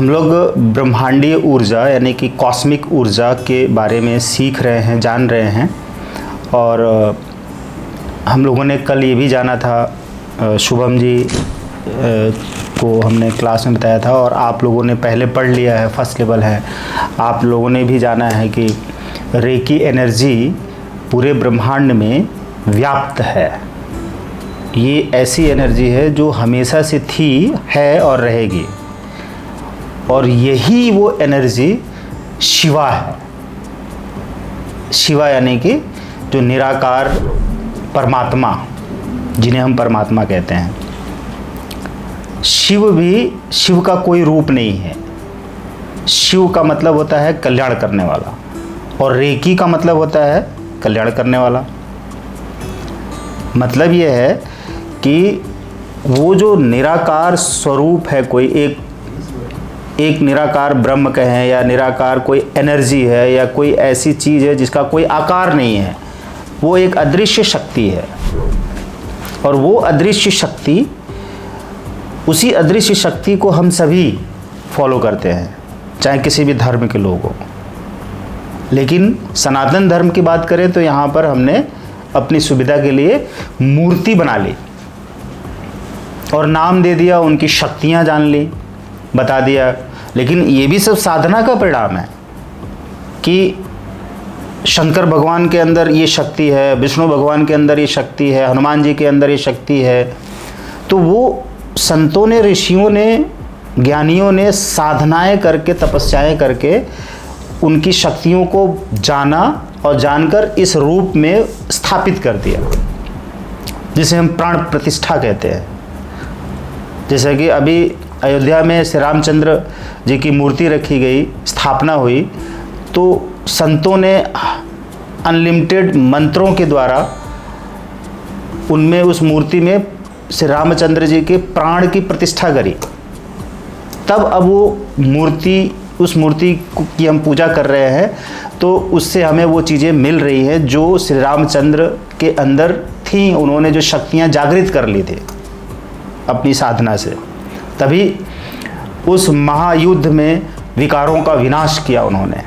हम लोग ब्रह्मांडीय ऊर्जा यानी कि कॉस्मिक ऊर्जा के बारे में सीख रहे हैं, जान रहे हैं। और हम लोगों ने कल ये भी जाना था, शुभम जी को हमने क्लास में बताया था और आप लोगों ने पहले पढ़ लिया है, फर्स्ट लेवल है। आप लोगों ने भी जाना है कि रेकी एनर्जी पूरे ब्रह्मांड में व्याप्त है। ये ऐसी एनर्जी है जो हमेशा से थी, है और रहेगी। और यही वो एनर्जी शिवा है। शिवा यानी कि जो निराकार परमात्मा, जिन्हें हम परमात्मा कहते हैं। शिव भी, शिव का कोई रूप नहीं है। शिव का मतलब होता है कल्याण करने वाला, और रेकी का मतलब होता है कल्याण करने वाला। मतलब ये है कि वो जो निराकार स्वरूप है, कोई एक निराकार ब्रह्म कहें या निराकार कोई एनर्जी है या कोई ऐसी चीज़ है जिसका कोई आकार नहीं है, वो एक अदृश्य शक्ति है। और वो अदृश्य शक्ति, उसी अदृश्य शक्ति को हम सभी फॉलो करते हैं, चाहे किसी भी धर्म के लोग हो। लेकिन सनातन धर्म की बात करें तो यहाँ पर हमने अपनी सुविधा के लिए मूर्ति बना ली और नाम दे दिया, उनकी शक्तियाँ जान ली, बता दिया। लेकिन ये भी सब साधना का परिणाम है कि शंकर भगवान के अंदर ये शक्ति है, विष्णु भगवान के अंदर ये शक्ति है, हनुमान जी के अंदर ये शक्ति है। तो वो संतों ने, ऋषियों ने, ज्ञानियों ने साधनाएं करके, तपस्याएं करके उनकी शक्तियों को जाना और जानकर इस रूप में स्थापित कर दिया, जिसे हम प्राण प्रतिष्ठा कहते हैं। जैसे कि अभी अयोध्या में श्री रामचंद्र जी की मूर्ति रखी गई, स्थापना हुई, तो संतों ने अनलिमिटेड मंत्रों के द्वारा उनमें, उस मूर्ति में श्री रामचंद्र जी के प्राण की प्रतिष्ठा करी। तब अब वो मूर्ति, उस मूर्ति की हम पूजा कर रहे हैं, तो उससे हमें वो चीज़ें मिल रही हैं जो श्री रामचंद्र के अंदर थी। उन्होंने जो शक्तियाँ जागृत कर ली थी अपनी साधना से, तभी उस महायुद्ध में विकारों का विनाश किया उन्होंने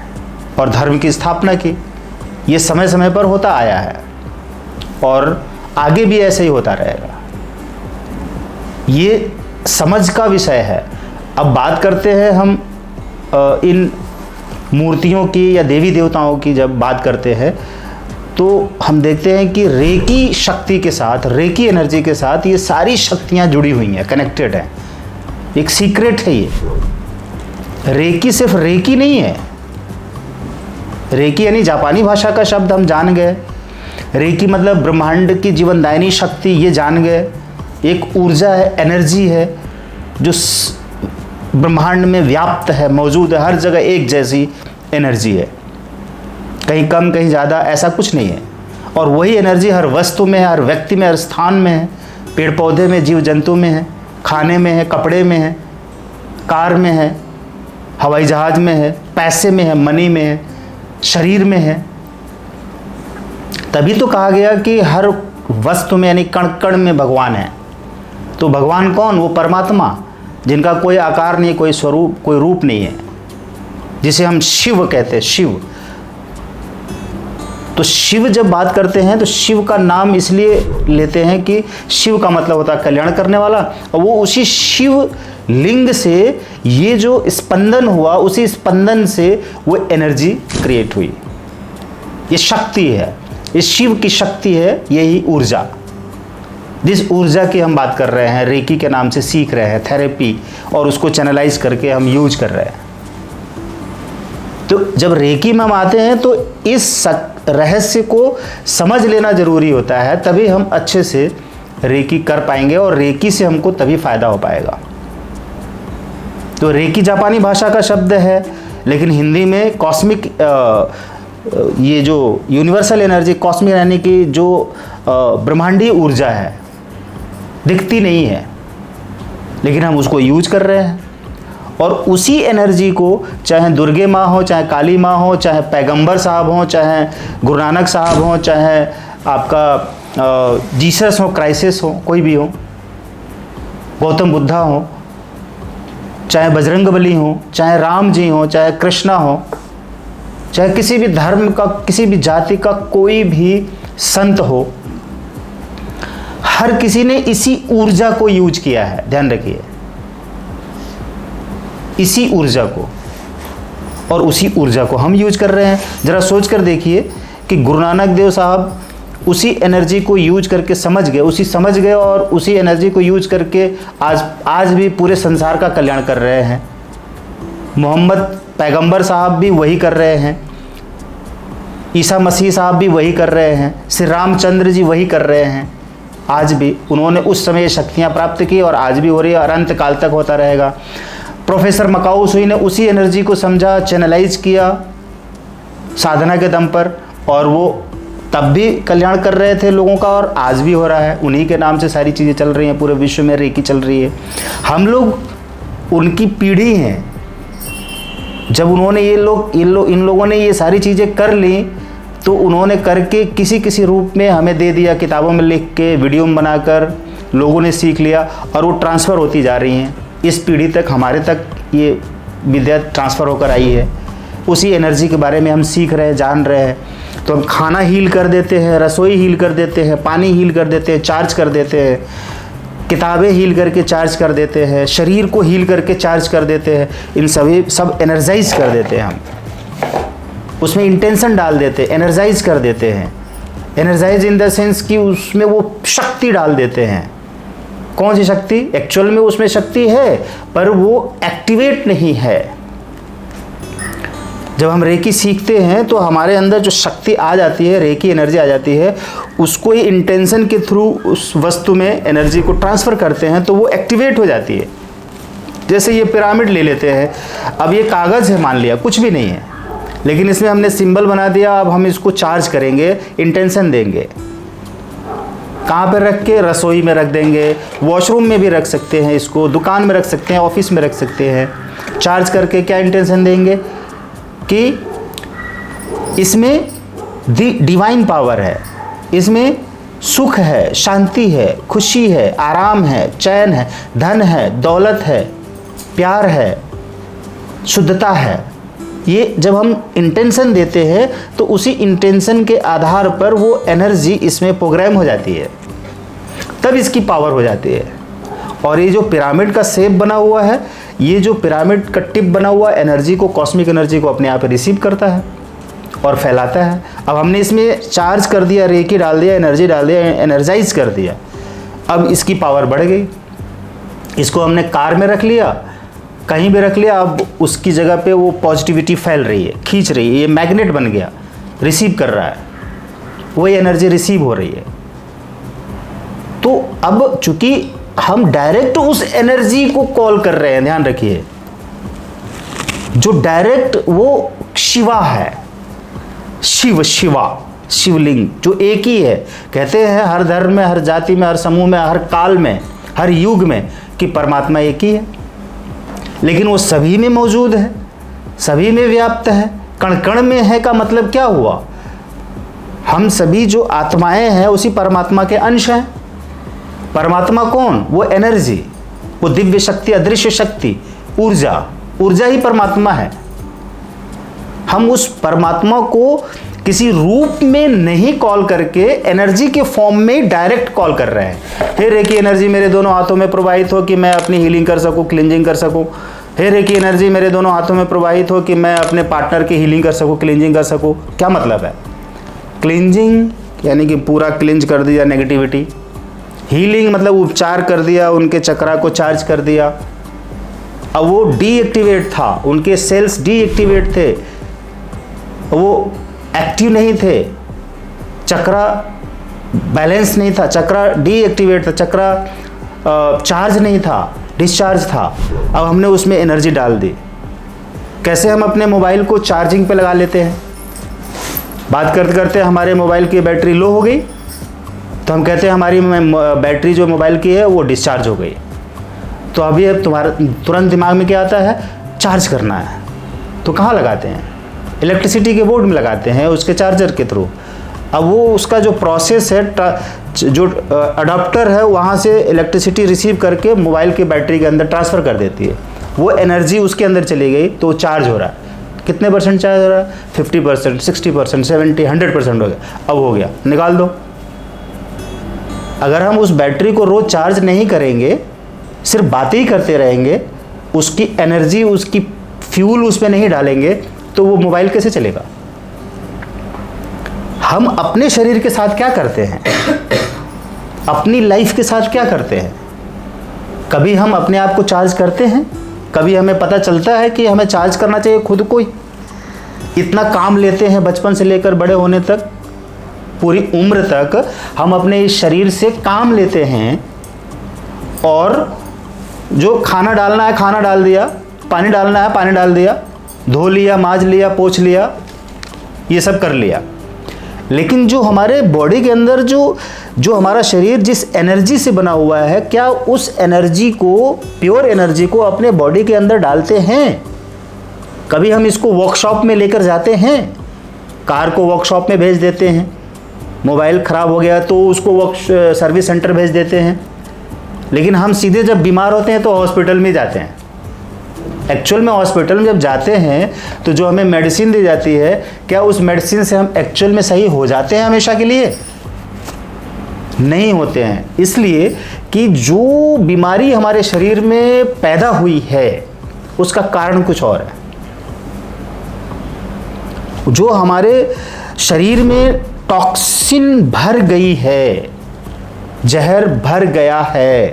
और धर्म की स्थापना की। ये समय समय पर होता आया है और आगे भी ऐसे ही होता रहेगा। ये समझ का विषय है। अब बात करते हैं हम इन मूर्तियों की या देवी देवताओं की। जब बात करते हैं तो हम देखते हैं कि रेकी शक्ति के साथ, रेकी एनर्जी के साथ ये सारी शक्तियां जुड़ी हुई हैं, कनेक्टेड हैं। एक सीक्रेट है ये। रेकी सिर्फ रेकी नहीं है। रेकी यानी जापानी भाषा का शब्द हम जान गए। रेकी मतलब ब्रह्मांड की जीवनदायिनी शक्ति, ये जान गए। एक ऊर्जा है, एनर्जी है जो ब्रह्मांड में व्याप्त है, मौजूद है, हर जगह एक जैसी एनर्जी है, कहीं कम कहीं ज़्यादा, ऐसा कुछ नहीं है। और वही एनर्जी हर वस्तु में है, हर व्यक्ति में, हर स्थान में है। पेड़ पौधे में, जीव जंतु में है, खाने में है, कपड़े में है, कार में है, हवाई जहाज में है, पैसे में है, मनी में है, शरीर में है। तभी तो कहा गया कि हर वस्तु में यानी कण कण में भगवान है। तो भगवान कौन? वो परमात्मा, जिनका कोई आकार नहीं, कोई स्वरूप, कोई रूप नहीं है, जिसे हम शिव कहते हैं। शिव, तो शिव जब बात करते हैं तो शिव का नाम इसलिए लेते हैं कि शिव का मतलब होता है कल्याण करने वाला। और वो उसी शिव लिंग से ये जो स्पंदन हुआ, उसी स्पंदन से वो एनर्जी क्रिएट हुई। ये शक्ति है, इस शिव की शक्ति है, यही ऊर्जा। जिस ऊर्जा की हम बात कर रहे हैं, रेकी के नाम से सीख रहे हैं, थेरेपी, और उसको चैनलाइज करके हम यूज कर रहे हैं। तो जब रेकी में हम आते हैं तो इस रहस्य को समझ लेना जरूरी होता है, तभी हम अच्छे से रेकी कर पाएंगे और रेकी से हमको तभी फायदा हो पाएगा। तो रेकी जापानी भाषा का शब्द है, लेकिन हिंदी में कॉस्मिक, ये जो यूनिवर्सल एनर्जी, कॉस्मिक यानी कि जो ब्रह्मांडीय ऊर्जा है, दिखती नहीं है लेकिन हम उसको यूज कर रहे हैं। और उसी एनर्जी को, चाहे दुर्गे माँ हो, चाहे काली माँ हो, चाहे पैगंबर साहब हो, चाहे गुरु नानक साहब हो, चाहे आपका जीसस हो, क्राइसिस हो, कोई भी हो, गौतम बुद्धा हो, चाहे बजरंगबली हो, चाहे राम जी हो, चाहे कृष्णा हो, चाहे किसी भी धर्म का, किसी भी जाति का कोई भी संत हो, हर किसी ने इसी ऊर्जा को यूज किया है। ध्यान रखिए, इसी ऊर्जा को, और उसी ऊर्जा को हम यूज कर रहे हैं। जरा सोच कर देखिए कि गुरु नानक देव साहब उसी एनर्जी को यूज करके समझ गए और उसी एनर्जी को यूज करके आज भी पूरे संसार का कल्याण कर रहे हैं। मोहम्मद पैगंबर साहब भी वही कर रहे हैं, ईसा मसीह साहब भी वही कर रहे हैं, श्री रामचंद्र जी वही कर रहे हैं। आज भी उन्होंने उस समय शक्तियाँ प्राप्त की और आज भी हो रही है और अंत काल तक होता रहेगा। प्रोफेसर मकाऊ सुई ने उसी एनर्जी को समझा, चैनलाइज किया साधना के दम पर, और वो तब भी कल्याण कर रहे थे लोगों का और आज भी हो रहा है। उन्हीं के नाम से सारी चीज़ें चल रही हैं, पूरे विश्व में रेकी चल रही है। हम लोग उनकी पीढ़ी हैं। जब उन्होंने इन लोगों ने ये सारी चीज़ें कर ली तो उन्होंने करके किसी रूप में हमें दे दिया, किताबों में लिख के, वीडियो में बनाकर लोगों ने सीख लिया और वो ट्रांसफ़र होती जा रही हैं इस पीढ़ी तक। हमारे तक ये विद्या ट्रांसफ़र होकर आई है। उसी एनर्जी के बारे में हम सीख रहे हैं, जान रहे हैं। तो हम खाना हील कर देते हैं, रसोई हील कर देते हैं, पानी हील कर देते हैं, चार्ज कर देते हैं, किताबें हील करके चार्ज कर देते हैं, शरीर को हील करके चार्ज कर देते हैं। इन सब एनर्जाइज कर देते हैं हम, उसमें इंटेंशन डाल देते हैं, एनर्जाइज कर देते हैं। एनर्जाइज इन द सेंस कि उसमें वो शक्ति डाल देते हैं। कौन सी शक्ति? एक्चुअल में उसमें शक्ति है पर वो एक्टिवेट नहीं है। जब हम रेकी सीखते हैं तो हमारे अंदर जो शक्ति आ जाती है, रेकी एनर्जी आ जाती है, उसको ही इंटेंशन के थ्रू उस वस्तु में एनर्जी को ट्रांसफ़र करते हैं तो वो एक्टिवेट हो जाती है। जैसे ये पिरामिड ले लेते हैं, अब ये कागज़ है मान लिया, कुछ भी नहीं है, लेकिन इसमें हमने सिंबल बना दिया। अब हम इसको चार्ज करेंगे, इंटेंशन देंगे। कहाँ पर रख के? रसोई में रख देंगे, वॉशरूम में भी रख सकते हैं, इसको दुकान में रख सकते हैं, ऑफिस में रख सकते हैं। चार्ज करके क्या इंटेंशन देंगे कि इसमें डिवाइन पावर है, इसमें सुख है, शांति है, खुशी है, आराम है, चैन है, धन है, दौलत है, प्यार है, शुद्धता है। ये जब हम इंटेंशन देते हैं तो उसी इंटेंशन के आधार पर वो एनर्जी इसमें प्रोग्राम हो जाती है, तब इसकी पावर हो जाती है। और ये जो पिरामिड का शेप बना हुआ है, ये जो पिरामिड का टिप बना हुआ एनर्जी को, कॉस्मिक एनर्जी को अपने आप रिसीव करता है और फैलाता है। अब हमने इसमें चार्ज कर दिया, रेकी डाल दिया, एनर्जी डाल दिया, एनर्जाइज कर दिया, अब इसकी पावर बढ़ गई। इसको हमने कार में रख लिया, कहीं भी रख लिया, अब उसकी जगह पे वो पॉजिटिविटी फैल रही है, खींच रही है, ये मैग्नेट बन गया, रिसीव कर रहा है, वही एनर्जी रिसीव हो रही है। तो अब चूंकि हम डायरेक्ट उस एनर्जी को कॉल कर रहे हैं, ध्यान रखिए, जो डायरेक्ट वो शिवा है, शिवा, शिवलिंग जो एक ही है। कहते हैं हर धर्म में, हर जाति में, हर समूह में, हर काल में, हर युग में कि परमात्मा एक ही है, लेकिन वो सभी में मौजूद है, सभी में व्याप्त है। कण कण में है का मतलब क्या हुआ? हम सभी जो आत्माएं हैं उसी परमात्मा के अंश हैं। परमात्मा कौन? वो एनर्जी, वो दिव्य शक्ति, अदृश्य शक्ति, ऊर्जा ही परमात्मा है। हम उस परमात्मा को किसी रूप में नहीं कॉल करके एनर्जी के फॉर्म में डायरेक्ट कॉल कर रहे हैं। हे रेकी एनर्जी मेरे दोनों हाथों में प्रवाहित हो कि मैं अपनी हीलिंग कर सकूं, क्लींजिंग कर सकूं। हे रेकी एनर्जी मेरे दोनों हाथों में प्रवाहित हो कि मैं अपने पार्टनर की हीलिंग कर सकूं, क्लींजिंग कर सकूं। क्या मतलब है? क्लींजिंग यानी कि पूरा क्लींज कर दिया नेगेटिविटी, हीलिंग मतलब उपचार कर दिया, उनके चक्रा को चार्ज कर दिया। अब वो डीएक्टिवेट था, उनके सेल्स डीएक्टिवेट थे, वो एक्टिव नहीं थे, चक्रा बैलेंस नहीं था, चक्रा डीएक्टिवेट था, चक्रा चार्ज नहीं था, डिस्चार्ज था। अब हमने उसमें एनर्जी डाल दी। कैसे हम अपने मोबाइल को चार्जिंग पे लगा लेते हैं? बात करते करते हमारे मोबाइल की बैटरी लो हो गई तो हम कहते हैं हमारी बैटरी जो मोबाइल की है वो डिस्चार्ज हो गई। तो अभी अब तुम्हारा तुरंत दिमाग में क्या आता है? चार्ज करना है। तो कहाँ लगाते हैं? इलेक्ट्रिसिटी के बोर्ड में लगाते हैं, उसके चार्जर के थ्रू। अब वो उसका जो प्रोसेस है, जो अडाप्टर है, वहाँ से इलेक्ट्रिसिटी रिसीव करके मोबाइल के बैटरी के अंदर ट्रांसफ़र कर देती है वो एनर्जी उसके अंदर चली गई तो चार्ज हो रहा है। कितने परसेंट चार्ज हो रहा है? 50%, 60%, 70, 100% हो गया। अब हो गया, निकाल दो। अगर हम उस बैटरी को रोज चार्ज नहीं करेंगे, सिर्फ बातें ही करते रहेंगे, उसकी एनर्जी, उसकी फ्यूल उस पर नहीं डालेंगे, तो वो मोबाइल कैसे चलेगा? हम अपने शरीर के साथ क्या करते हैं, अपनी लाइफ के साथ क्या करते हैं? कभी हम अपने आप को चार्ज करते हैं? कभी हमें पता चलता है कि हमें चार्ज करना चाहिए खुद को ही? इतना काम लेते हैं बचपन से लेकर बड़े होने तक, पूरी उम्र तक हम अपने इस शरीर से काम लेते हैं, और जो खाना डालना है खाना डाल दिया, पानी डालना है पानी डाल दिया, धो लिया, माज लिया, पोंछ लिया, ये सब कर लिया। लेकिन जो हमारे बॉडी के अंदर जो हमारा शरीर जिस एनर्जी से बना हुआ है, क्या उस एनर्जी को, प्योर एनर्जी को अपने बॉडी के अंदर डालते हैं? कभी हम इसको वर्कशॉप में लेकर जाते हैं? कार को वर्कशॉप में भेज देते हैं, मोबाइल ख़राब हो गया तो उसको सर्विस सेंटर भेज देते हैं, लेकिन हम सीधे जब बीमार होते हैं तो हॉस्पिटल में जाते हैं। एक्चुअल में हॉस्पिटल में जब जाते हैं तो जो हमें मेडिसिन दी जाती है, क्या उस मेडिसिन से हम एक्चुअल में सही हो जाते हैं हमेशा के लिए? नहीं होते हैं। इसलिए कि जो बीमारी हमारे शरीर में पैदा हुई है उसका कारण कुछ और है। जो हमारे शरीर में टॉक्सिन भर गई है, जहर भर गया है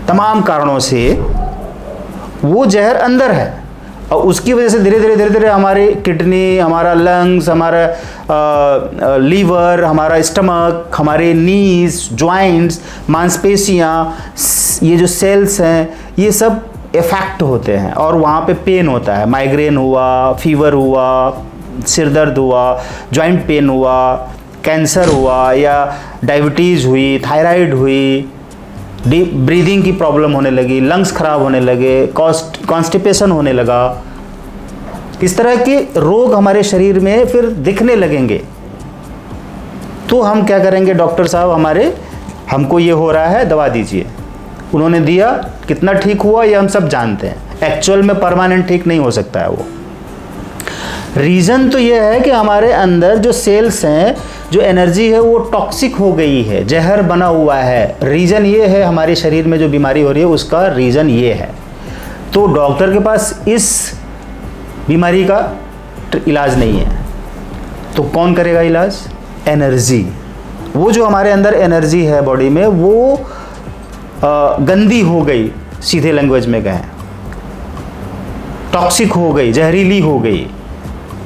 तमाम कारणों से, वो जहर अंदर है, और उसकी वजह से धीरे धीरे हमारी किडनी, हमारा लंग्स, हमारा लीवर, हमारा स्टमक, हमारे नीज, जॉइंट्स, मांसपेशियाँ, ये जो सेल्स हैं, ये सब इफेक्ट होते हैं, और वहाँ पे पेन होता है। माइग्रेन हुआ, फीवर हुआ, सिर दर्द हुआ, जॉइंट पेन हुआ, कैंसर हुआ, या डायबिटीज़ हुई, थायराइड हुई, डीप ब्रीदिंग की प्रॉब्लम होने लगी, लंग्स खराब होने लगे, कॉन्स्टिपेशन होने लगा, इस तरह के रोग हमारे शरीर में फिर दिखने लगेंगे। तो हम क्या करेंगे? डॉक्टर साहब हमको ये हो रहा है, दवा दीजिए। उन्होंने दिया, कितना ठीक हुआ ये हम सब जानते हैं। एक्चुअल में परमानेंट ठीक नहीं हो सकता है वो। रीज़न तो ये है कि हमारे अंदर जो सेल्स हैं, जो एनर्जी है, वो टॉक्सिक हो गई है, जहर बना हुआ है। रीज़न ये है, हमारे शरीर में जो बीमारी हो रही है उसका रीज़न ये है। तो डॉक्टर के पास इस बीमारी का इलाज नहीं है, तो कौन करेगा इलाज? एनर्जी। वो जो हमारे अंदर एनर्जी है बॉडी में, वो गंदी हो गई, सीधे लैंग्वेज में कहें, टॉक्सिक हो गई, जहरीली हो गई।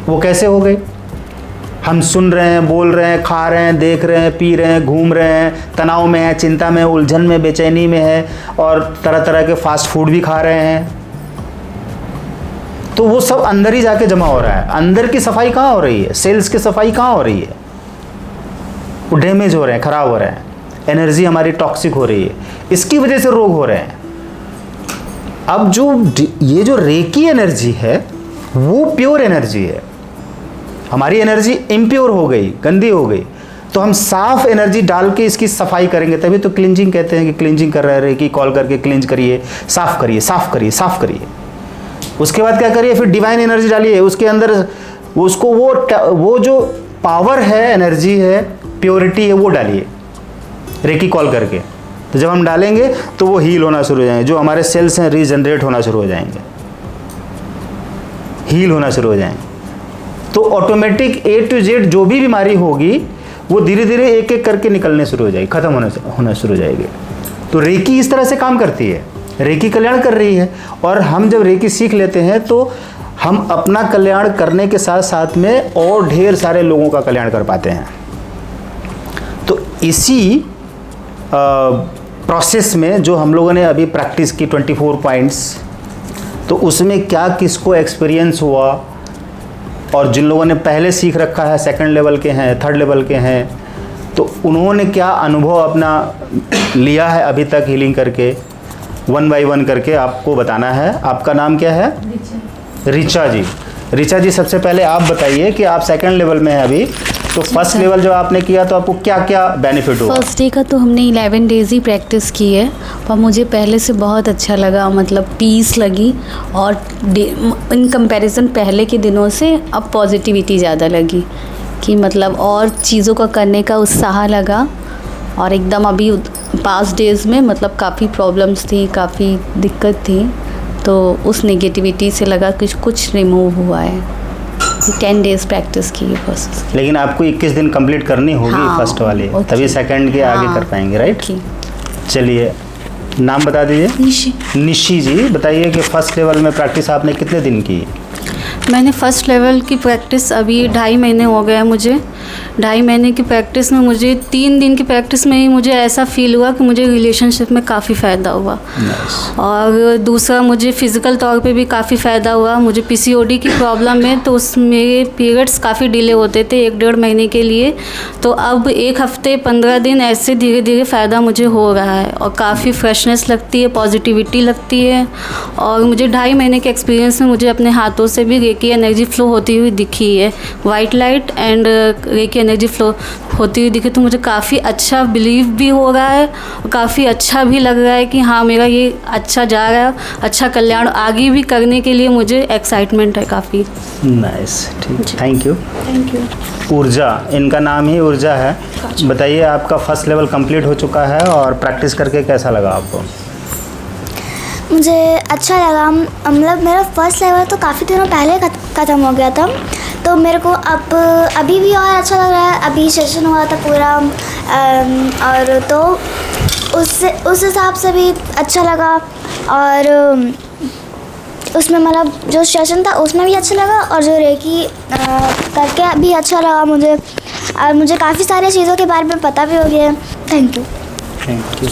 वो कैसे हो गई? हम सुन रहे हैं, बोल रहे हैं, खा रहे हैं, देख रहे हैं, पी रहे हैं, घूम रहे हैं, तनाव में है, चिंता में, उलझन में, बेचैनी में है, और तरह तरह के फास्ट फूड भी खा रहे हैं। तो वो सब अंदर ही जाके जमा हो रहा है। अंदर की सफाई कहाँ हो रही है? सेल्स की सफाई कहाँ हो रही है? वो डैमेज हो रहे हैं, खराब हो रहे हैं, एनर्जी हमारी टॉक्सिक हो रही है, इसकी वजह से रोग हो रहे हैं। अब ये जो रेकी एनर्जी है, वो प्योर एनर्जी है। हमारी एनर्जी इम्प्योर हो गई, गंदी हो गई, तो हम साफ एनर्जी डाल के इसकी सफाई करेंगे, तभी तो क्लींजिंग कहते हैं कि क्लींजिंग कर रहे हैं, कि कॉल करके क्लींज करिए, साफ करिए, साफ करिए, साफ करिए। उसके बाद क्या करिए? फिर डिवाइन एनर्जी डालिए उसके अंदर, उसको वो जो पावर है, एनर्जी है, प्योरिटी है, वो डालिए रेकी कॉल करके। तो जब हम डालेंगे तो वो हील होना शुरू हो जाएंगे, जो हमारे सेल्स हैं रीजनरेट होना शुरू हो जाएंगे, हील होना शुरू हो जाएंगे। तो ऑटोमेटिक A to Z जो भी बीमारी होगी वो धीरे धीरे एक एक करके निकलने शुरू हो जाएगी, खत्म होना शुरू हो जाएगी। तो रेकी इस तरह से काम करती है, रेकी कल्याण कर रही है। और हम जब रेकी सीख लेते हैं तो हम अपना कल्याण करने के साथ साथ में और ढेर सारे लोगों का कल्याण कर पाते हैं। तो इसी प्रोसेस में जो हम लोगों ने अभी प्रैक्टिस की 24 पॉइंट्स, तो उसमें क्या किसको एक्सपीरियंस हुआ, और जिन लोगों ने पहले सीख रखा है, सेकंड लेवल के हैं, थर्ड लेवल के हैं, तो उन्होंने क्या अनुभव अपना लिया है अभी तक हीलिंग करके, 1 by 1 करके आपको बताना है। आपका नाम क्या है? ऋचा जी। ऋचा जी, सबसे पहले आप बताइए कि आप सेकंड लेवल में हैं अभी, तो फर्स्ट लेवल जो आपने किया तो आपको क्या क्या बेनिफिट हुआ? फर्स्ट डे का तो हमने 11 डेज़ ही प्रैक्टिस की है, पर मुझे पहले से बहुत अच्छा लगा, मतलब पीस लगी। और इन कंपैरिजन पहले के दिनों से अब पॉजिटिविटी ज़्यादा लगी कि मतलब और चीज़ों का करने का उत्साह लगा। और एकदम अभी पास्ट डेज़ में मतलब काफ़ी प्रॉब्लम्स थी, काफ़ी दिक्कत थी, तो उस नेगेटिविटी से लगा कि कुछ रिमूव हुआ है। 10 डेज़ प्रैक्टिस की है फर्स्ट। लेकिन आपको 21 दिन कंप्लीट करनी होगी। हाँ, फर्स्ट वाली, ओके। तभी सेकंड के आगे हाँ, कर पाएंगे, राइट? ओके। चलिए, नाम बता दीजिए। निशी। निशी जी, बताइए कि फर्स्ट लेवल में प्रैक्टिस आपने कितने दिन की? मैंने फ़र्स्ट लेवल की प्रैक्टिस अभी 2.5 महीने हो गए हैं मुझे। 2.5 महीने की प्रैक्टिस में मुझे 3 दिन की प्रैक्टिस में ही मुझे ऐसा फ़ील हुआ कि मुझे रिलेशनशिप में काफ़ी फ़ायदा हुआ। और दूसरा, मुझे फ़िज़िकल तौर पे भी काफ़ी फ़ायदा हुआ। मुझे PCOD की प्रॉब्लम है, तो उसमें पीरियड्स काफ़ी डिले होते थे 1-1.5 महीने के लिए, तो अब 1 हफ़्ते 15 दिन ऐसे धीरे धीरे फ़ायदा मुझे हो रहा है और काफ़ी फ्रेशनेस लगती है, पॉजिटिविटी लगती है। और मुझे 2.5 महीने के एक्सपीरियंस में मुझे अपने हाथों से भी रेकी एनर्जी फ्लो होती हुई दिखी है। White light and reiki energy flow होती हुई दिखी, तो मुझे काफ़ी अच्छा बिलीव भी हो रहा है और काफ़ी अच्छा भी लग रहा है कि हाँ, मेरा ये अच्छा जा रहा है, अच्छा कल्याण आगे भी करने के लिए मुझे एक्साइटमेंट है काफ़ी। नाइस, ठीक, थैंक यू। Thank you. ऊर्जा, इनका नाम ही ऊर्जा है। बताइए, आपका फर्स्ट लेवल कंप्लीट हो चुका है और प्रैक्टिस करके कैसा लगा आपको? मुझे अच्छा लगा। मतलब मेरा फर्स्ट लेवल तो काफ़ी दिनों पहले ख़त्म हो गया था, तो मेरे को अभी भी और अच्छा लग रहा है। अभी सेशन हुआ था पूरा, और तो उस हिसाब से भी अच्छा लगा। और उसमें मतलब जो सेशन था उसमें भी अच्छा लगा, और जो रेकी करके भी अच्छा लगा मुझे। और मुझे काफ़ी सारी चीज़ों के बारे में पता भी हो गया। Thank you. Thank you.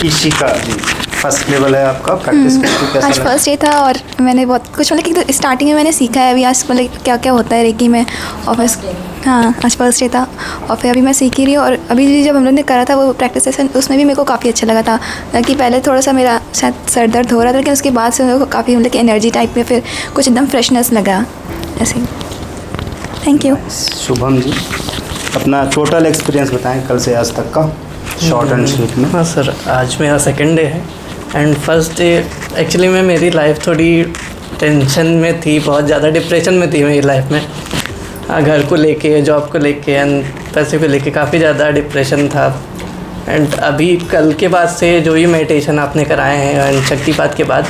Ishika ji, first level है आपका, प्रैक्टिस करके कैसा आज लगा? फर्स्ट डे था और मैंने बहुत कुछ मतलब कि स्टार्टिंग में मैंने सीखा है अभी आज, मतलब क्या क्या होता है रेकी में। और फिर हाँ, आज फर्स्ट डे था और फिर अभी मैं सीख ही रही हूँ। और अभी जब हम लोग ने करा था वो प्रैक्टिस सेशन, उसमें भी मेरे को काफ़ी अच्छा लगा था कि पहले थोड़ा सा मेरा शायद सर दर्द हो रहा था, लेकिन उसके बाद से मेरे को काफ़ी मतलब कि एनर्जी टाइप में फिर कुछ एकदम फ्रेशनेस लगा ऐसे ही। Thank you. शुभम जी, अपना टोटल एक्सपीरियंस बताएं कल से आज तक का, शॉर्ट एंड स्वीट में। हाँ सर, आज मेरा सेकंड डे है एंड फर्स्ट डे एक्चुअली में मेरी लाइफ थोड़ी टेंशन में थी, बहुत ज़्यादा डिप्रेशन में थी मेरी लाइफ में। घर को लेके, जॉब को लेके एंड पैसे को लेके काफ़ी ज़्यादा डिप्रेशन था। एंड अभी कल के बाद से जो ये मेडिटेशन आपने कराए हैं एंड शक्तिपात के बाद,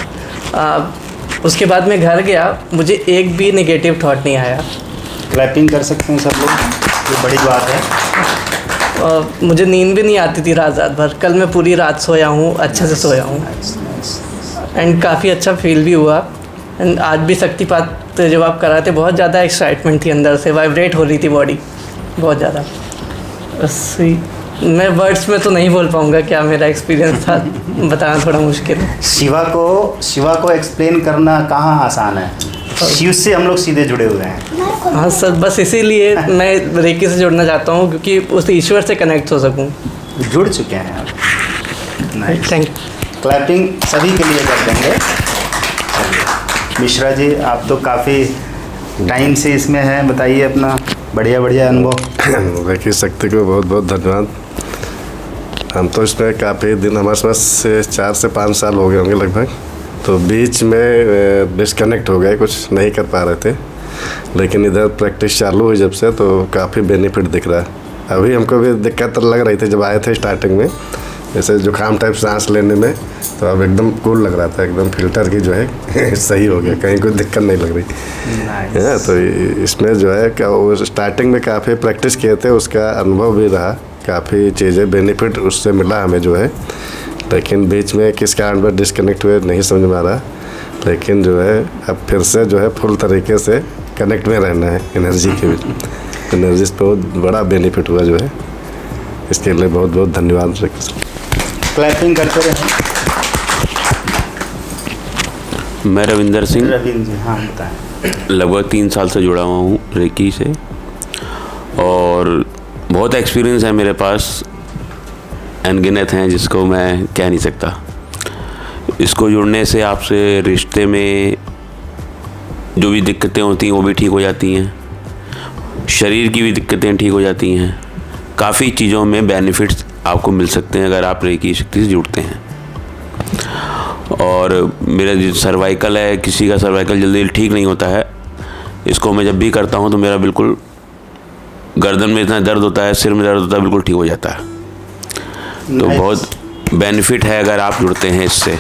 उसके बाद मैं घर गया, मुझे एक भी नेगेटिव थॉट नहीं आया। क्लैपिंग कर सकते हैं सब लोग, ये बड़ी बात है। मुझे नींद भी नहीं आती थी रात भर। कल मैं पूरी रात सोया हूँ, अच्छे से सोया हूँ एंड काफ़ी अच्छा फील भी हुआ। एंड आज भी शक्तिपात जब आप कराते, बहुत ज़्यादा एक्साइटमेंट थी, अंदर से वाइब्रेट हो रही थी बॉडी बहुत ज़्यादा। मैं वर्ड्स में तो नहीं बोल पाऊँगा क्या मेरा एक्सपीरियंस था, बताना थोड़ा मुश्किल है। शिवा को एक्सप्लेन करना कहाँ आसान है, शिव से हम लोग सीधे जुड़े हुए हैं। हाँ सर, बस इसीलिए मैं रेकी से जुड़ना चाहता हूँ, क्योंकि उस ईश्वर से कनेक्ट हो सकूँ। जुड़ चुके हैं आप। Nice, thank. क्लैपिंग सभी के लिए कर देंगे। मिश्रा जी, आप तो काफ़ी टाइम से इसमें हैं, बताइए अपना बढ़िया अनुभव। रेकी शक्ति को बहुत बहुत धन्यवाद। हम तो इसमें काफ़ी दिन, हमारे पास से 4 से 5 साल हो गए होंगे लगभग, तो बीच में डिस्कनेक्ट हो गए, कुछ नहीं कर पा रहे थे। लेकिन इधर प्रैक्टिस चालू हुई जब से तो काफ़ी बेनिफिट दिख रहा है। अभी हमको भी दिक्कत लग रही थी जब आए थे स्टार्टिंग में, जैसे जुकाम टाइप सांस लेने में, तो अब एकदम कूल लग रहा था, एकदम फिल्टर की जो है सही हो गया, कहीं कोई दिक्कत नहीं लग रही है। तो इसमें जो है क्या, वो स्टार्टिंग में काफ़ी प्रैक्टिस किए थे, उसका अनुभव भी रहा, काफ़ी चीज़ें बेनिफिट उससे मिला हमें जो है। लेकिन बीच में किस कारण पर डिस्कनेक्ट हुए नहीं समझ में आ रहा, लेकिन जो है अब फिर से जो है फुल तरीके से कनेक्ट में रहना है एनर्जी के बीच। एनर्जी से बहुत बड़ा बेनिफिट हुआ जो है, इसके लिए बहुत बहुत धन्यवाद। क्लैपिंग करते रहे। मैं रविंदर सिंह, रविंद्र जी, हाँ बताएं। लगभग 3 साल से जुड़ा हुआ हूँ रेकी से और बहुत एक्सपीरियंस है मेरे पास, अनगिनत हैं जिसको मैं कह नहीं सकता। इसको जुड़ने से आपसे रिश्ते में जो भी दिक्कतें होती हैं वो भी ठीक हो जाती हैं। शरीर की भी दिक्कतें ठीक हो जाती हैं। काफ़ी चीज़ों में बेनिफिट्स आपको मिल सकते हैं अगर आप रेकी शक्ति से जुड़ते हैं। और मेरा जो सर्वाइकल है, किसी का सर्वाइकल जल्दी ठीक नहीं होता है, इसको मैं जब भी करता हूँ तो मेरा बिल्कुल गर्दन में इतना दर्द होता है, सिर में दर्द होता है, बिल्कुल ठीक हो जाता है। तो बहुत बेनिफिट है अगर आप जुड़ते हैं इससे।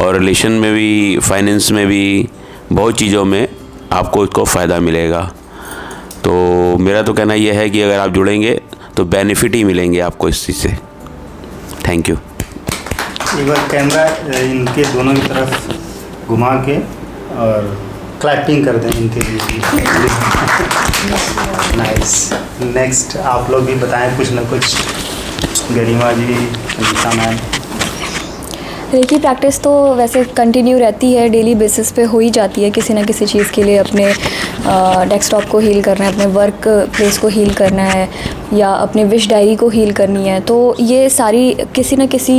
और रिलेशन में भी, फाइनेंस में भी, बहुत चीज़ों में आपको इसको फ़ायदा मिलेगा। तो मेरा तो कहना यह है कि अगर आप जुड़ेंगे तो बेनिफिट ही मिलेंगे आपको इस चीज़ से। Thank you. एक बार कैमरा इनके दोनों की तरफ घुमा के और क्लैपिंग कर दें इनके लिए। नाइस। नेक्स्ट आप लोग भी बताएं कुछ ना कुछ। गरिमा जी, गीता मैम। रेकी प्रैक्टिस तो वैसे कंटिन्यू रहती है, डेली बेसिस पे हो ही जाती है किसी ना किसी चीज़ के लिए। अपने डेस्कटॉप को हील करना है, अपने वर्क प्लेस को हील करना है, या अपने विश डायरी को हील करनी है। तो ये सारी किसी न किसी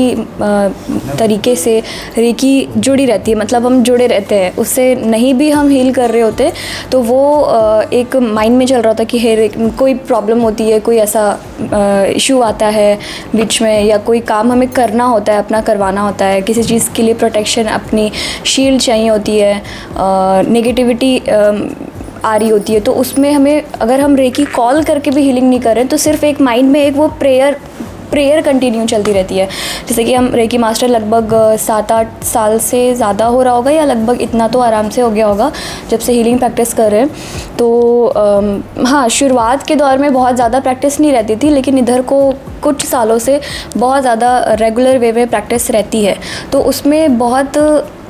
तरीके से रेकी जुड़ी रहती है, मतलब हम जुड़े रहते हैं उससे। नहीं भी हम हील कर रहे होते तो वो एक माइंड में चल रहा होता कि हे कोई प्रॉब्लम होती है, कोई ऐसा इशू आता है बीच में, या कोई काम हमें करना होता है, अपना करवाना होता है, किसी चीज़ के लिए प्रोटेक्शन, अपनी शील्ड चाहिए होती है, नेगेटिविटी आ रही होती है। तो उसमें हमें, अगर हम रेकी कॉल करके भी हीलिंग नहीं कर रहे तो सिर्फ एक माइंड में एक वो प्रेयर कंटिन्यू चलती रहती है। जैसे कि हम रेकी मास्टर लगभग 7-8 साल से ज़्यादा हो रहा होगा, या लगभग इतना तो आराम से हो गया होगा जब से हीलिंग प्रैक्टिस कर रहे हैं। तो हाँ, शुरुआत के दौर में बहुत ज़्यादा प्रैक्टिस नहीं रहती थी, लेकिन इधर को कुछ सालों से बहुत ज़्यादा रेगुलर वे में प्रैक्टिस रहती है। तो उसमें बहुत,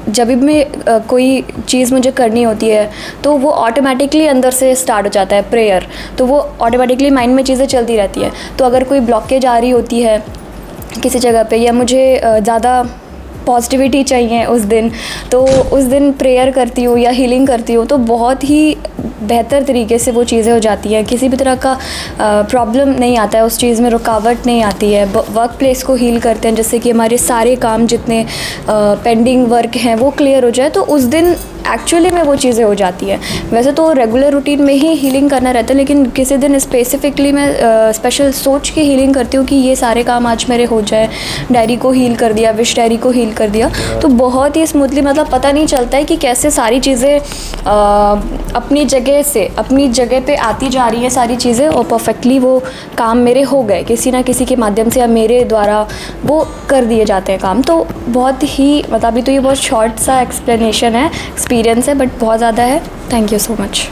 जब भी कोई चीज़ मुझे करनी होती है तो वो ऑटोमेटिकली अंदर से स्टार्ट हो जाता है प्रेयर। तो वो ऑटोमेटिकली माइंड में चीज़ें चलती रहती है। तो अगर कोई ब्लॉकेज आ रही होती है किसी जगह पे, या मुझे ज़्यादा पॉजिटिविटी चाहिए उस दिन, तो उस दिन प्रेयर करती हूँ या हीलिंग करती हूँ तो बहुत ही बेहतर तरीके से वो चीज़ें हो जाती हैं। किसी भी तरह का प्रॉब्लम नहीं आता है, उस चीज़ में रुकावट नहीं आती है। वर्क प्लेस को हील करते हैं, जिससे कि हमारे सारे काम जितने पेंडिंग वर्क हैं वो क्लियर हो जाए। तो उस दिन एक्चुअली में वो चीज़ें हो जाती है। वैसे तो रेगुलर रूटीन में ही हीलिंग करना रहता है, लेकिन किसी दिन स्पेसिफिकली मैं स्पेशल सोच के हीलिंग करती हूँ कि ये सारे काम आज मेरे हो जाए। डायरी को हील कर दिया, विश डायरी को हील कर दिया, तो बहुत ही स्मूथली, मतलब पता नहीं चलता है कि कैसे सारी चीज़ें अपनी जगह पे आती जा रही हैं सारी चीज़ें, और परफेक्टली वो काम मेरे हो गए किसी ना किसी के माध्यम से, या मेरे द्वारा वो कर दिए जाते हैं काम। तो बहुत ही, मतलब अभी तो ये बहुत शॉर्ट सा एक्सप्लेनेशन है, एक्सपीरियंस है, बट बहुत ज़्यादा है। Thank you so much.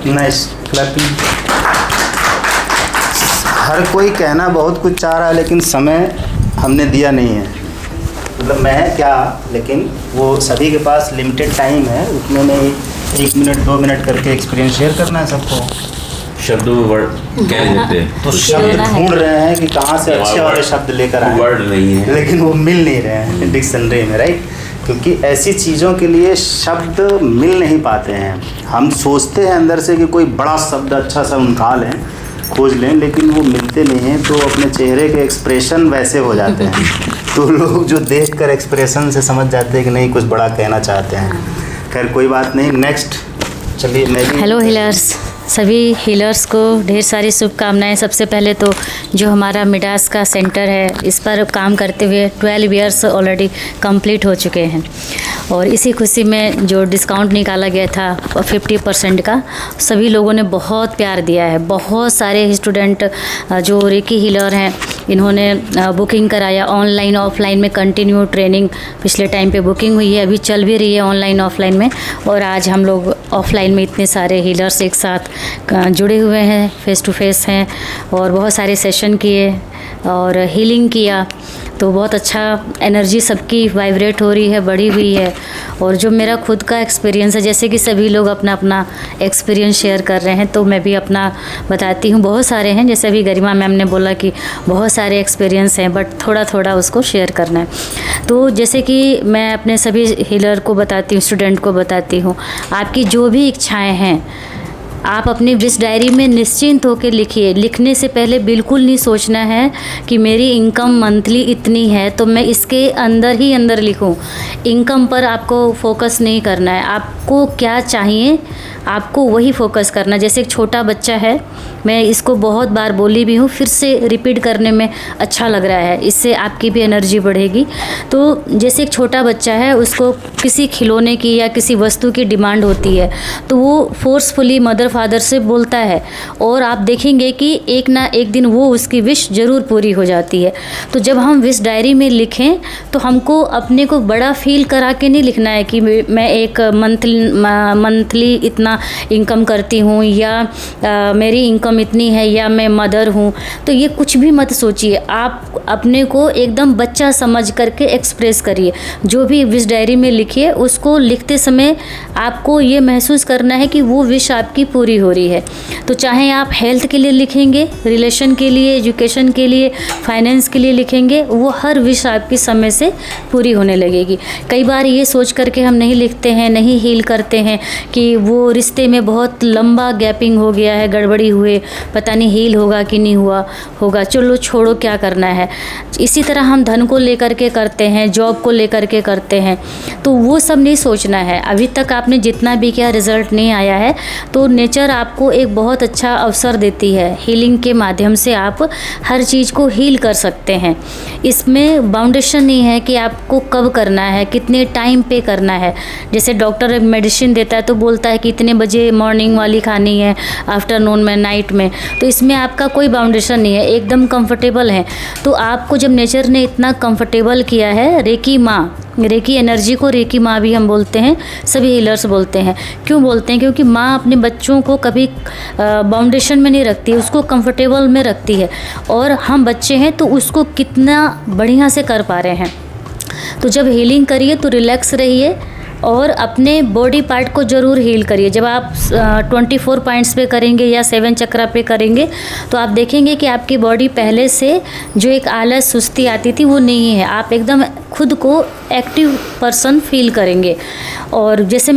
Nice clapping. हर कोई कहना बहुत कुछ चाह रहा है, लेकिन समय हमने दिया नहीं है। मतलब मैं क्या, लेकिन वो सभी के पास लिमिटेड टाइम है, उतने में 1 मिनट 2 मिनट करके एक्सपीरियंस शेयर करना है सबको। शब्दों में वर्ड कह देते हैं तो शब्द ढूंढ रहे हैं कि कहाँ से अच्छे वाले शब्द लेकर आए, वर्ड नहीं है, लेकिन वो मिल नहीं रहे हैं डिक्शनरी में, राइट? क्योंकि ऐसी चीज़ों के लिए शब्द मिल नहीं पाते हैं। हम सोचते हैं अंदर से कि कोई बड़ा शब्द अच्छा सा निकाल लें, खोज लें, लेकिन वो मिलते नहीं हैं। तो अपने चेहरे के एक्सप्रेशन वैसे हो जाते हैं, तो लोग जो देखकर एक्सप्रेशन से समझ जाते हैं कि नहीं, कुछ बड़ा कहना चाहते हैं। खैर कोई बात नहीं, नेक्स्ट चलिए। मैं भी हेलो हीलर्स, सभी हीलर्स को ढेर सारी शुभकामनाएं। सबसे पहले तो जो हमारा मिडास का सेंटर है, इस पर काम करते हुए 12 ईयर्स ऑलरेडी कंप्लीट हो चुके हैं, और इसी खुशी में जो डिस्काउंट निकाला गया था 50% का, सभी लोगों ने बहुत प्यार दिया है। बहुत सारे स्टूडेंट जो रेकी हीलर हैं, इन्होंने बुकिंग कराया, ऑनलाइन ऑफलाइन में कंटिन्यू ट्रेनिंग पिछले टाइम पे बुकिंग हुई है, अभी चल भी रही है ऑनलाइन ऑफलाइन में। और आज हम लोग ऑफलाइन में इतने सारे हीलर्स एक साथ जुड़े हुए हैं, फेस टू फेस हैं, और बहुत सारे सेशन किए और हीलिंग किया। तो बहुत अच्छा एनर्जी सबकी वाइब्रेट हो रही है, बढ़ी हुई है। और जो मेरा खुद का एक्सपीरियंस है, जैसे कि सभी लोग अपना अपना एक्सपीरियंस शेयर कर रहे हैं, तो मैं भी अपना बताती हूँ। बहुत सारे हैं, जैसे अभी गरिमा मैम ने बोला कि बहुत सारे एक्सपीरियंस हैं, बट थोड़ा थोड़ा उसको शेयर करना है। तो जैसे कि मैं अपने सभी हीलर को बताती हूँ, स्टूडेंट को बताती हूँ, आपकी जो भी इच्छाएँ हैं आप अपनी विश डायरी में निश्चिंत होकर लिखिए। लिखने से पहले बिल्कुल नहीं सोचना है कि मेरी इनकम मंथली इतनी है तो मैं इसके अंदर ही अंदर लिखूं। इनकम पर आपको फोकस नहीं करना है, आपको क्या चाहिए आपको वही फोकस करना। जैसे एक छोटा बच्चा है, मैं इसको बहुत बार बोली भी हूँ, फिर से रिपीट करने में अच्छा लग रहा है, इससे आपकी भी एनर्जी बढ़ेगी। तो जैसे एक छोटा बच्चा है, उसको किसी खिलौने की या किसी वस्तु की डिमांड होती है तो वो फोर्सफुली मदर फादर से बोलता है और आप देखेंगे कि एक ना एक दिन वो उसकी विश ज़रूर पूरी हो जाती है। तो जब हम विश डायरी में लिखें तो हमको अपने को बड़ा फील करा के नहीं लिखना है कि मैं एक मंथली इतना इनकम करती हूँ या मेरी इनकम इतनी है या मैं मदर हूँ। तो ये कुछ भी मत सोचिए, आप अपने को एकदम बच्चा समझ करके एक्सप्रेस करिए। जो भी विश डायरी में लिखिए उसको लिखते समय आपको ये महसूस करना है कि वो विश आपकी पूरी हो रही है। तो चाहे आप हेल्थ के लिए लिखेंगे, रिलेशन के लिए, एजुकेशन के लिए, फाइनेंस के लिए लिखेंगे, वो हर विश आपकी समय से पूरी होने लगेगी। कई बार ये सोच करके हम नहीं लिखते हैं, नहीं हील करते हैं कि वो रिश्ते में बहुत लंबा गैपिंग हो गया है, गड़बड़ी हुए, पता नहीं हील होगा कि नहीं होगा, चलो छोड़ो क्या करना है। इसी तरह हम धन को लेकर के करते हैं, जॉब को लेकर के करते हैं, तो वो सब नहीं सोचना है। अभी तक आपने जितना भी किया रिज़ल्ट नहीं आया है तो नेचर आपको एक बहुत अच्छा अवसर देती है। हीलिंग के माध्यम से आप हर चीज़ को हील कर सकते हैं। इसमें बाउंडेशन नहीं है कि आपको कब करना है, कितने टाइम पे करना है। जैसे डॉक्टर मेडिसिन देता है तो बोलता है कि इतने बजे मॉर्निंग वाली खानी है, आफ्टरनून में, नाइट में, तो इसमें आपका कोई बाउंडेशन नहीं है, एकदम कंफर्टेबल है। तो आपको जब नेचर ने इतना कंफर्टेबल किया है, रेकी माँ, रेकी एनर्जी को रेकी माँ भी हम बोलते हैं, सभी हीलर्स बोलते हैं। क्यों बोलते हैं? क्योंकि माँ अपने बच्चों को कभी बाउंडेशन में नहीं रखती, उसको कंफर्टेबल में रखती है, और हम बच्चे हैं तो उसको कितना बढ़िया से कर पा रहे हैं। तो जब हीलिंग करिए तो रिलैक्स रहिए और अपने बॉडी पार्ट को ज़रूर हील करिए। जब आप 24 पॉइंट्स पे करेंगे या 7 चक्रा पे करेंगे तो आप देखेंगे कि आपकी बॉडी पहले से जो एक आलस सुस्ती आती थी वो नहीं है, आप एकदम खुद को एक्टिव पर्सन फील करेंगे। और जैसे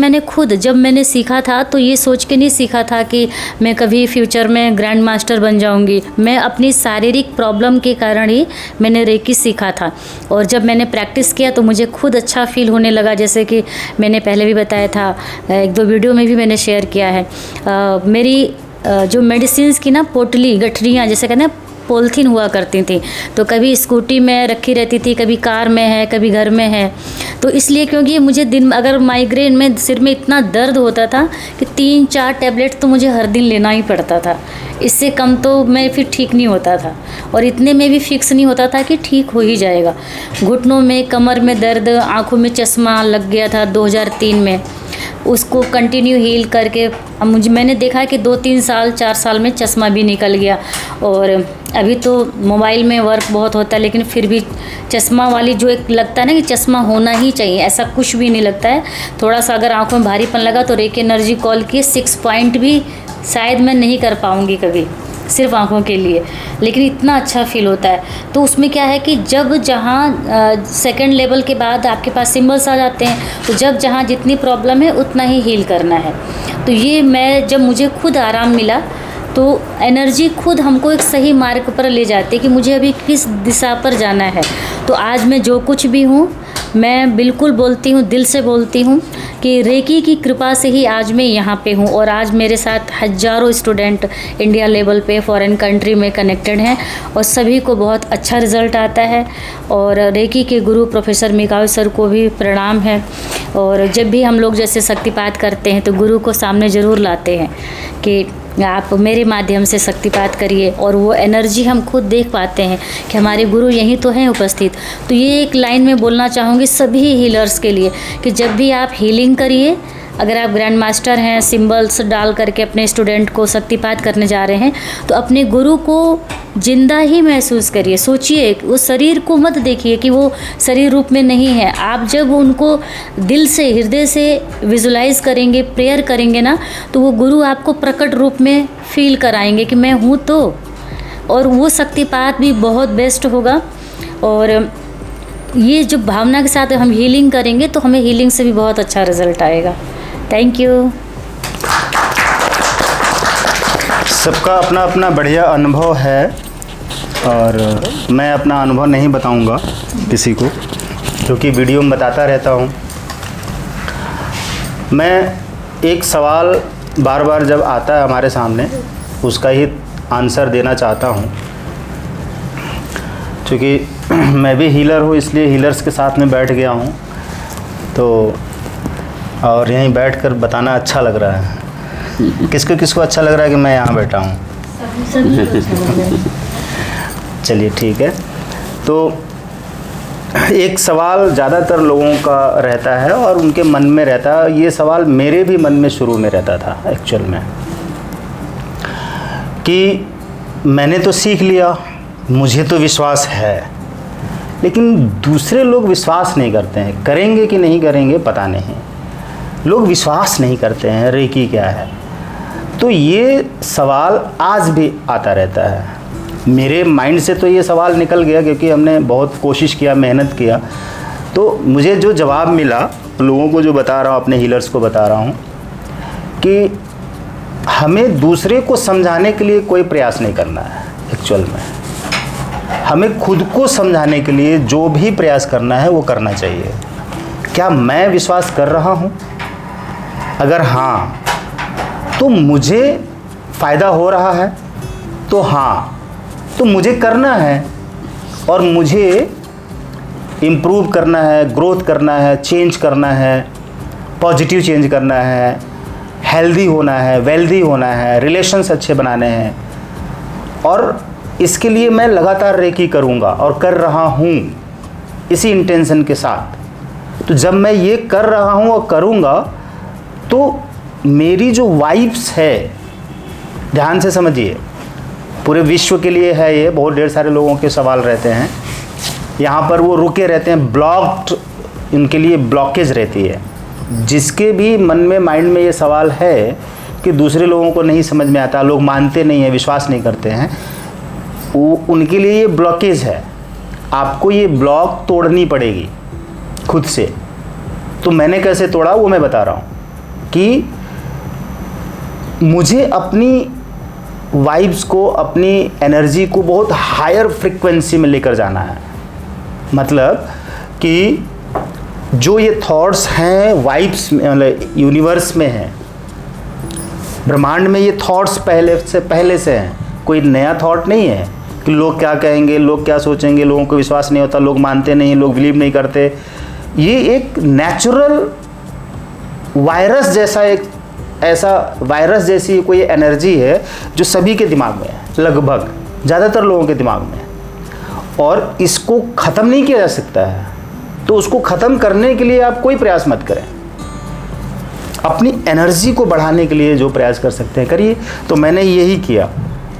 जब मैंने सीखा था तो ये सोच के नहीं सीखा था कि मैं कभी फ्यूचर में ग्रैंड मास्टर बन जाऊंगी। मैं अपनी शारीरिक प्रॉब्लम के कारण ही मैंने रेकी सीखा था, और जब मैंने प्रैक्टिस किया तो मुझे खुद अच्छा फील होने लगा। जैसे कि मैंने पहले भी बताया था, 1-2 वीडियो में भी मैंने शेयर किया है, मेरी जो मेडिसिन्स की ना पोटली, गठरियाँ जैसे कहते हैं पॉलीथीन हुआ करती थी, तो कभी स्कूटी में रखी रहती थी, कभी कार में है, कभी घर में है। तो इसलिए क्योंकि मुझे दिन अगर माइग्रेन में सिर में इतना दर्द होता था कि 3-4 टैबलेट तो मुझे हर दिन लेना ही पड़ता था, इससे कम तो मैं फिर ठीक नहीं होता था, और इतने में भी फिक्स नहीं होता था कि ठीक हो ही जाएगा। घुटनों में, कमर में दर्द, आँखों में चश्मा लग गया था 2003 में, उसको कंटिन्यू हील करके अब मैंने देखा है कि 2-3 साल 4 साल में चश्मा भी निकल गया। और अभी तो मोबाइल में वर्क बहुत होता है, लेकिन फिर भी चश्मा वाली जो एक लगता है ना कि चश्मा होना ही चाहिए, ऐसा कुछ भी नहीं लगता है। थोड़ा सा अगर आंखों में भारीपन लगा तो रेकी एनर्जी कॉल किए, 6 पॉइंट भी शायद मैं नहीं कर पाऊँगी कभी, सिर्फ आँखों के लिए, लेकिन इतना अच्छा फील होता है। तो उसमें क्या है कि जब जहाँ सेकंड लेवल के बाद आपके पास सिंबल्स आ जाते हैं, तो जब जहाँ जितनी प्रॉब्लम है उतना ही हील करना है। तो ये जब मुझे खुद आराम मिला तो एनर्जी खुद हमको एक सही मार्ग पर ले जाती है कि मुझे अभी किस दिशा पर जाना है। तो आज मैं जो कुछ भी हूँ, मैं बिल्कुल बोलती हूँ, दिल से बोलती हूँ कि रेकी की कृपा से ही आज मैं यहाँ पे हूँ, और आज मेरे साथ हज़ारों स्टूडेंट इंडिया लेवल पे फॉरेन कंट्री में कनेक्टेड हैं, और सभी को बहुत अच्छा रिज़ल्ट आता है। और रेकी के गुरु प्रोफेसर मिकाओ सर को भी प्रणाम है। और जब भी हम लोग जैसे शक्तिपात करते हैं तो गुरु को सामने ज़रूर लाते हैं कि आप मेरे माध्यम से शक्तिपात करिए, और वो एनर्जी हम खुद देख पाते हैं कि हमारे गुरु यहीं तो हैं उपस्थित। तो ये एक लाइन में बोलना चाहूँगी सभी हीलर्स के लिए कि जब भी आप हीलिंग करिए, अगर आप ग्रैंड मास्टर हैं, सिंबल्स डाल करके अपने स्टूडेंट को शक्तिपात करने जा रहे हैं, तो अपने गुरु को जिंदा ही महसूस करिए। सोचिए, उस शरीर को मत देखिए कि वो शरीर रूप में नहीं है। आप जब उनको दिल से, हृदय से विजुलाइज करेंगे, प्रेयर करेंगे ना, तो वो गुरु आपको प्रकट रूप में फील कराएंगे कि मैं हूँ। तो और वो शक्तिपात भी बहुत बेस्ट होगा। और ये जो भावना के साथ हम हीलिंग करेंगे तो हमें हीलिंग से भी बहुत अच्छा रिजल्ट आएगा। Thank you. सबका अपना अपना बढ़िया अनुभव है और मैं अपना अनुभव नहीं बताऊंगा किसी को, क्योंकि वीडियो में बताता रहता हूं। मैं एक सवाल बार बार जब आता है हमारे सामने उसका ही आंसर देना चाहता हूं, क्योंकि मैं भी हीलर हूं, इसलिए हीलर्स के साथ में बैठ गया हूं, तो और यहीं बैठकर बताना अच्छा लग रहा है। किसको किसको अच्छा लग रहा है कि मैं यहाँ बैठा हूँ? चलिए ठीक है। तो एक सवाल ज़्यादातर लोगों का रहता है और उनके मन में रहता है, ये सवाल मेरे भी मन में शुरू में रहता था एक्चुअल में, कि मैंने तो सीख लिया, मुझे तो विश्वास है, लेकिन दूसरे लोग विश्वास नहीं करते हैं। करेंगे कि नहीं करेंगे पता नहीं, लोग विश्वास नहीं करते हैं रेकी क्या है। तो ये सवाल आज भी आता रहता है। मेरे माइंड से तो ये सवाल निकल गया, क्योंकि हमने बहुत कोशिश किया, मेहनत किया। तो मुझे जो जवाब मिला, लोगों को जो बता रहा हूँ, अपने हीलर्स को बता रहा हूँ, कि हमें दूसरे को समझाने के लिए कोई प्रयास नहीं करना है। एक्चुअल में हमें खुद को समझाने के लिए जो भी प्रयास करना है वो करना चाहिए। क्या मैं विश्वास कर रहा हूँ? अगर हाँ, तो मुझे फ़ायदा हो रहा है, तो हाँ, तो मुझे करना है और मुझे इम्प्रूव करना है, ग्रोथ करना है, चेंज करना है, पॉजिटिव चेंज करना है, हेल्दी होना है, वेल्दी होना है, रिलेशंस अच्छे बनाने हैं, और इसके लिए मैं लगातार रेकी करूँगा और कर रहा हूँ इसी इंटेंशन के साथ। तो जब मैं ये कर रहा हूँ और करूँगा, तो मेरी जो वाइब्स है, ध्यान से समझिए, पूरे विश्व के लिए है ये। बहुत ढेर सारे लोगों के सवाल रहते हैं यहाँ पर, वो रुके रहते हैं, ब्लॉक्ड, इनके लिए ब्लॉकेज रहती है। जिसके भी मन में, माइंड में ये सवाल है कि दूसरे लोगों को नहीं समझ में आता, लोग मानते नहीं हैं, विश्वास नहीं करते हैं, वो उनके लिए ये ब्लॉकेज है। आपको ये ब्लॉक तोड़नी पड़ेगी खुद से। तो मैंने कैसे तोड़ा वो मैं बता रहा हूँ, कि मुझे अपनी वाइब्स को, अपनी एनर्जी को बहुत हायर फ्रीक्वेंसी में लेकर जाना है। मतलब कि जो ये थॉट्स हैं वाइब्स में, मतलब यूनिवर्स में हैं, ब्रह्मांड में, ये थॉट्स पहले से हैं। कोई नया थॉट नहीं है कि लोग क्या कहेंगे, लोग क्या सोचेंगे, लोगों को विश्वास नहीं होता, लोग मानते नहीं, लोग बिलीव नहीं करते। ये एक नेचुरल वायरस जैसा, एक ऐसा वायरस जैसी कोई एनर्जी है जो सभी के दिमाग में है, लगभग ज़्यादातर लोगों के दिमाग में है, और इसको ख़त्म नहीं किया जा सकता है। तो उसको ख़त्म करने के लिए आप कोई प्रयास मत करें। अपनी एनर्जी को बढ़ाने के लिए जो प्रयास कर सकते हैं करिए। तो मैंने यही किया,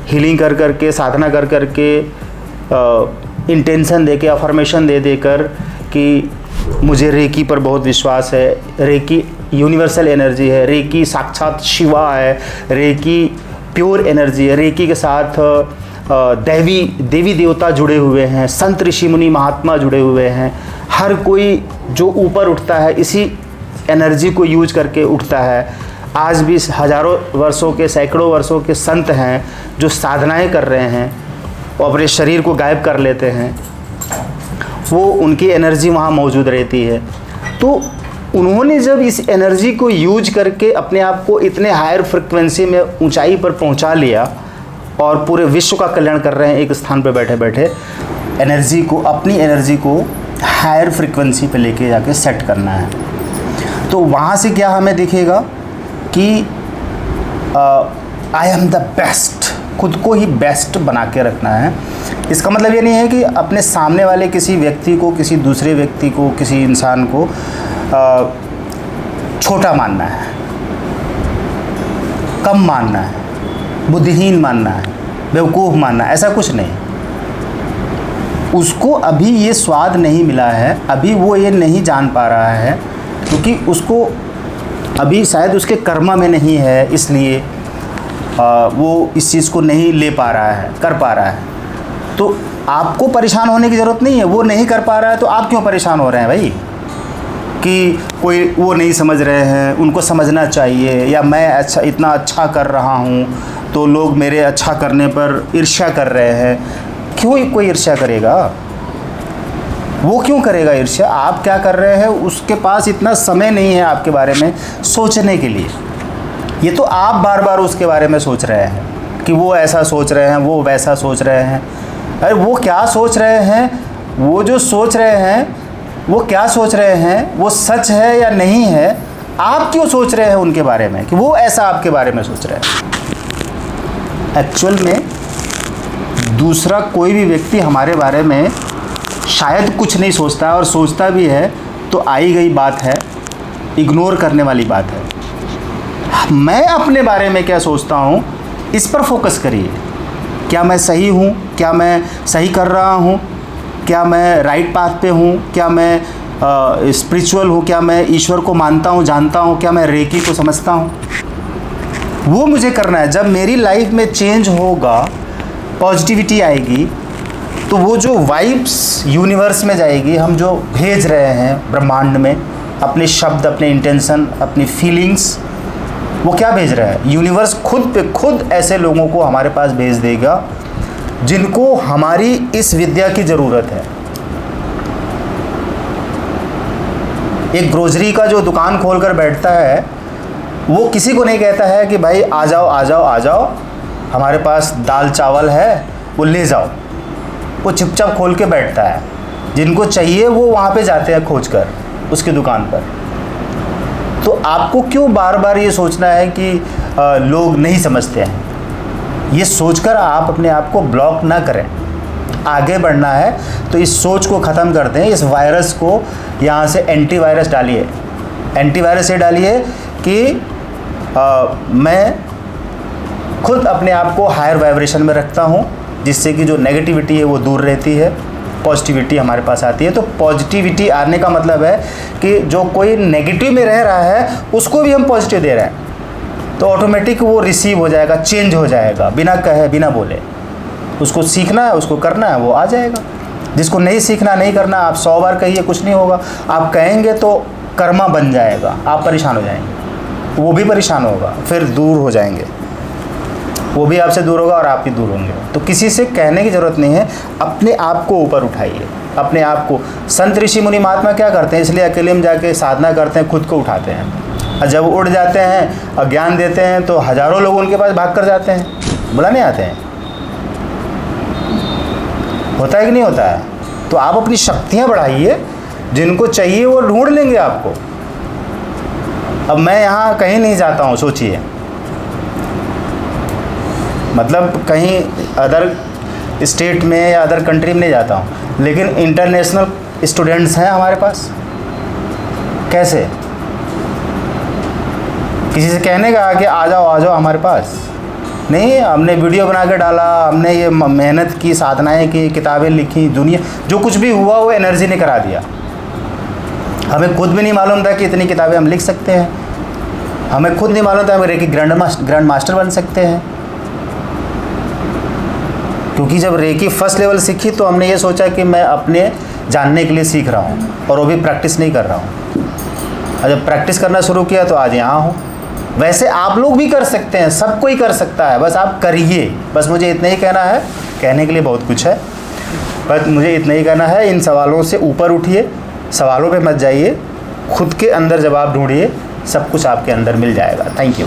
हीलिंग कर कर के, साधना कर कर के, इंटेंशन दे के, अफर्मेशन दे देकर कि मुझे रेकी पर बहुत विश्वास है, रेकी यूनिवर्सल एनर्जी है, रेकी साक्षात शिवा है, रेकी प्योर एनर्जी है, रेकी के साथ देवी देवता जुड़े हुए हैं, संत ऋषि मुनि महात्मा जुड़े हुए हैं। हर कोई जो ऊपर उठता है इसी एनर्जी को यूज करके उठता है। आज भी हज़ारों वर्षों के, सैकड़ों वर्षों के संत हैं जो साधनाएं कर रहे हैं और अपने शरीर को गायब कर लेते हैं, वो उनकी एनर्जी वहाँ मौजूद रहती है। तो उन्होंने जब इस एनर्जी को यूज करके अपने आप को इतने हायर फ्रिक्वेंसी में, ऊंचाई पर पहुंचा लिया और पूरे विश्व का कल्याण कर रहे हैं एक स्थान पर बैठे बैठे, एनर्जी को, अपनी एनर्जी को हायर फ्रिक्वेंसी पे लेके जाके सेट करना है। तो वहाँ से क्या हमें दिखेगा कि आई एम द बेस्ट, खुद को ही बेस्ट बना के रखना है। इसका मतलब ये नहीं है कि अपने सामने वाले किसी व्यक्ति को, किसी दूसरे व्यक्ति को, किसी इंसान को छोटा मानना है, कम मानना है, बुद्धिहीन मानना है, बेवकूफ़ मानना है, ऐसा कुछ नहीं। उसको अभी ये स्वाद नहीं मिला है, अभी वो ये नहीं जान पा रहा है, क्योंकि उसको अभी शायद उसके कर्म में नहीं है, इसलिए वो इस चीज़ को नहीं ले पा रहा है, कर पा रहा है। तो आपको परेशान होने की ज़रूरत नहीं है, वो नहीं कर पा रहा है तो आप क्यों परेशान हो रहे हैं भाई? कि कोई वो नहीं समझ रहे हैं, उनको समझना चाहिए, या मैं अच्छा इतना अच्छा कर रहा हूँ तो लोग मेरे अच्छा करने पर ईर्ष्या कर रहे हैं। क्यों कोई ईर्ष्या करेगा? वो क्यों करेगा ईर्ष्या? आप क्या कर रहे हैं उसके पास इतना समय नहीं है आपके बारे में सोचने के लिए। ये तो आप बार बार उसके बारे में सोच रहे हैं कि वो ऐसा सोच रहे हैं, वो वैसा सोच रहे हैं। अरे वो क्या सोच रहे हैं, वो जो सोच रहे हैं वो क्या सोच रहे हैं, वो सच है या नहीं है? आप क्यों सोच रहे हैं उनके बारे में कि वो ऐसा आपके बारे में सोच रहे हैं? एक्चुअल में दूसरा कोई भी व्यक्ति हमारे बारे में शायद कुछ नहीं सोचता, और सोचता भी है तो आई गई बात है, इग्नोर करने वाली बात है। मैं अपने बारे में क्या सोचता हूँ इस पर फोकस करिए। क्या मैं सही हूँ? क्या मैं सही कर रहा हूँ? क्या मैं राइट पाथ पे हूँ? क्या मैं स्पिरिचुअल हूँ? क्या मैं ईश्वर को मानता हूँ, जानता हूँ? क्या मैं रेकी को समझता हूँ? वो मुझे करना है। जब मेरी लाइफ में चेंज होगा, पॉजिटिविटी आएगी, तो वो जो वाइब्स यूनिवर्स में जाएगी, हम जो भेज रहे हैं ब्रह्मांड में अपने शब्द, अपने इंटेंशन, अपनी फीलिंग्स, वो क्या भेज रहा है? यूनिवर्स खुद पे खुद ऐसे लोगों को हमारे पास भेज देगा जिनको हमारी इस विद्या की ज़रूरत है। एक ग्रोसरी का जो दुकान खोलकर बैठता है वो किसी को नहीं कहता है कि भाई आ जाओ आ जाओ आ जाओ, हमारे पास दाल चावल है, वो ले जाओ। वो चुपचाप खोल के बैठता है। जिनको चाहिए वो वहाँ पे जाते हैं खोज कर उसकी दुकान पर। तो आपको क्यों बार बार ये सोचना है कि लोग नहीं समझते हैं? ये सोचकर आप अपने आप को ब्लॉक ना करें। आगे बढ़ना है तो इस सोच को ख़त्म कर दें। इस वायरस को यहाँ से एंटीवायरस डालिए। एंटीवायरस ये डालिए कि मैं खुद अपने आप को हायर वाइब्रेशन में रखता हूँ, जिससे कि जो नेगेटिविटी है वो दूर रहती है, पॉजिटिविटी हमारे पास आती है। तो पॉजिटिविटी आने का मतलब है कि जो कोई नेगेटिव में रह रहा है उसको भी हम पॉजिटिव दे रहे हैं, तो ऑटोमेटिक वो रिसीव हो जाएगा, चेंज हो जाएगा, बिना कहे बिना बोले। उसको सीखना है, उसको करना है, वो आ जाएगा। जिसको नहीं सीखना, नहीं करना, आप 100 बार कहिए, कुछ नहीं होगा। आप कहेंगे तो कर्मा बन जाएगा, आप परेशान हो जाएंगे, वो भी परेशान होगा, फिर दूर हो जाएंगे। वो भी आपसे दूर होगा और आप भी दूर होंगे। तो किसी से कहने की ज़रूरत नहीं है, अपने आप को ऊपर उठाइए, अपने आप को। संत ऋषि मुनि महात्मा क्या करते हैं? इसलिए अकेले में जाके साधना करते हैं, खुद को उठाते हैं। और जब उड़ जाते हैं और ज्ञान देते हैं तो हज़ारों लोग उनके पास भाग कर जाते हैं, बुलाने आते हैं। होता है कि नहीं होता है? तो आप अपनी शक्तियाँ बढ़ाइए, जिनको चाहिए वो ढूंढ लेंगे आपको। अब मैं यहाँ कहीं नहीं जाता हूँ, सोचिए, मतलब कहीं अदर स्टेट में या अदर कंट्री में नहीं जाता हूँ, लेकिन इंटरनेशनल स्टूडेंट्स हैं हमारे पास। कैसे? किसी से कहने का कि आ जाओ हमारे पास नहीं। हमने वीडियो बना के डाला, हमने ये मेहनत की, साधनाएं की, किताबें लिखी, दुनिया जो कुछ भी हुआ वो एनर्जी ने करा दिया। हमें खुद भी नहीं मालूम था कि इतनी किताबें हम लिख सकते हैं। हमें खुद नहीं मालूम था हम रेकी ग्रैंड मास्टर बन सकते हैं। क्योंकि जब रेकी फर्स्ट लेवल सीखी तो हमने ये सोचा कि मैं अपने जानने के लिए सीख रहा हूँ, और वो भी प्रैक्टिस नहीं कर रहा हूँ। और जब प्रैक्टिस करना शुरू किया तो आज यहाँ हूँ। वैसे आप लोग भी कर सकते हैं, सब कोई कर सकता है, बस आप करिए। बस मुझे इतना ही कहना है, कहने के लिए बहुत कुछ है, बस मुझे इतना ही कहना है। इन सवालों से ऊपर उठिए, सवालों पे मत जाइए, खुद के अंदर जवाब ढूंढिए, सब कुछ आपके अंदर मिल जाएगा। Thank you.